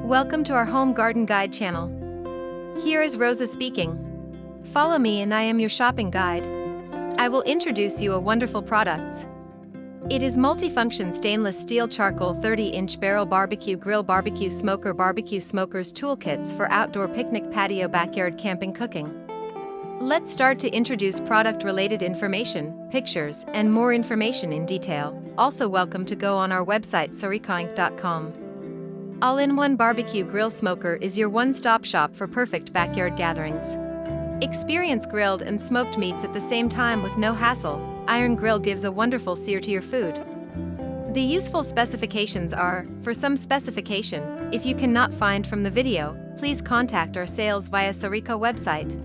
Welcome to our Home Garden Guide channel. Here is Rosa speaking. Follow me and I am your shopping guide. I will introduce you a wonderful products. It is multifunction stainless steel charcoal 30-inch barrel barbecue grill barbecue smokers toolkits for outdoor picnic patio backyard camping cooking. Let's start to introduce product related information, pictures, and more information in detail. Also welcome to go on our website 𝐒𝐫𝐢𝐥𝐥.com. All-in-one barbecue grill smoker is your one-stop shop for perfect backyard gatherings. Experience grilled and smoked meats at the same time with no hassle. Iron grill gives a wonderful sear to your food. The useful specifications are, for some specification, if you cannot find from the video, please contact our sales via 𝐒𝐫𝐢𝐥𝐥 website.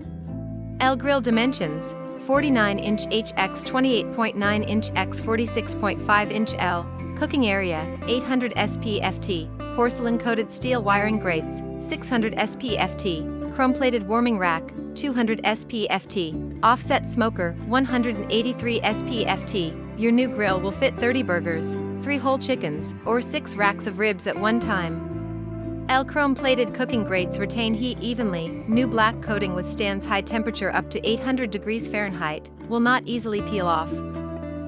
L grill dimensions, 49-inch HX 28.9-inch x 46.5-inch L, cooking area, 800 SPFT, porcelain-coated steel wiring grates, 600 SPFT, chrome-plated warming rack, 200 SPFT, offset smoker, 183 SPFT. Your new grill will fit 30 burgers, 3 whole chickens, or 6 racks of ribs at one time. L chrome-plated cooking grates retain heat evenly. New black coating withstands high temperature up to 800 degrees Fahrenheit, will not easily peel off.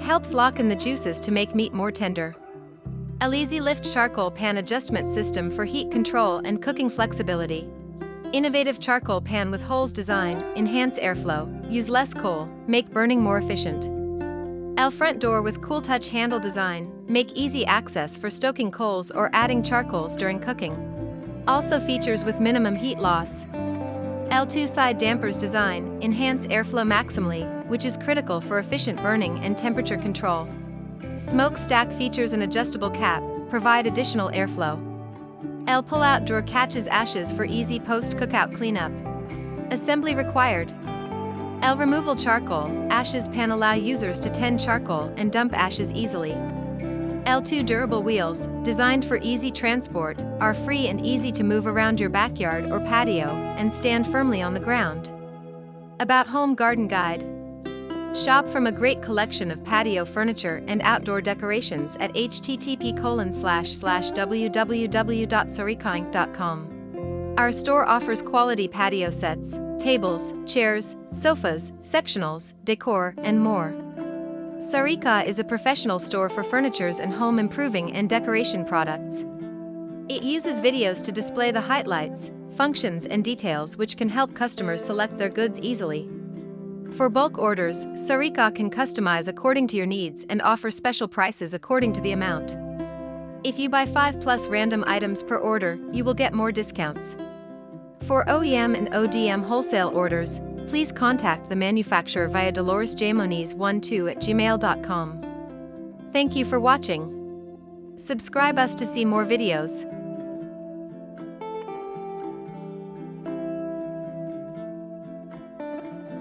Helps lock in the juices to make meat more tender. L easy lift charcoal pan adjustment system for heat control and cooking flexibility. Innovative charcoal pan with holes design, enhance airflow, use less coal, make burning more efficient. L front door with cool touch handle design, make easy access for stoking coals or adding charcoals during cooking. Also features with minimum heat loss. L2 side dampers design, enhance airflow maximally, which is critical for efficient burning and temperature control. Smokestack features an adjustable cap, provide additional airflow. L pull-out drawer catches ashes for easy post-cookout cleanup. Assembly required. L removal charcoal, ashes pan allow users to tend charcoal and dump ashes easily. L2 durable wheels, designed for easy transport, are free and easy to move around your backyard or patio, and stand firmly on the ground. About Home Garden Guide. Shop from a great collection of patio furniture and outdoor decorations at http://www.𝐒𝐫𝐢𝐥𝐥.com. Our store offers quality patio sets, tables, chairs, sofas, sectionals, decor, and more. 𝐒𝐫𝐢𝐥𝐥 is a professional store for furnitures and home improving and decoration products. It uses videos to display the highlights, functions, and details which can help customers select their goods easily. For bulk orders, 𝐒𝐫𝐢𝐥𝐥 can customize according to your needs and offer special prices according to the amount. If you buy 5+ random items per order, you will get more discounts. For OEM and ODM wholesale orders, please contact the manufacturer via doloresjmonez12@gmail.com. Thank you for watching. Subscribe us to see more videos.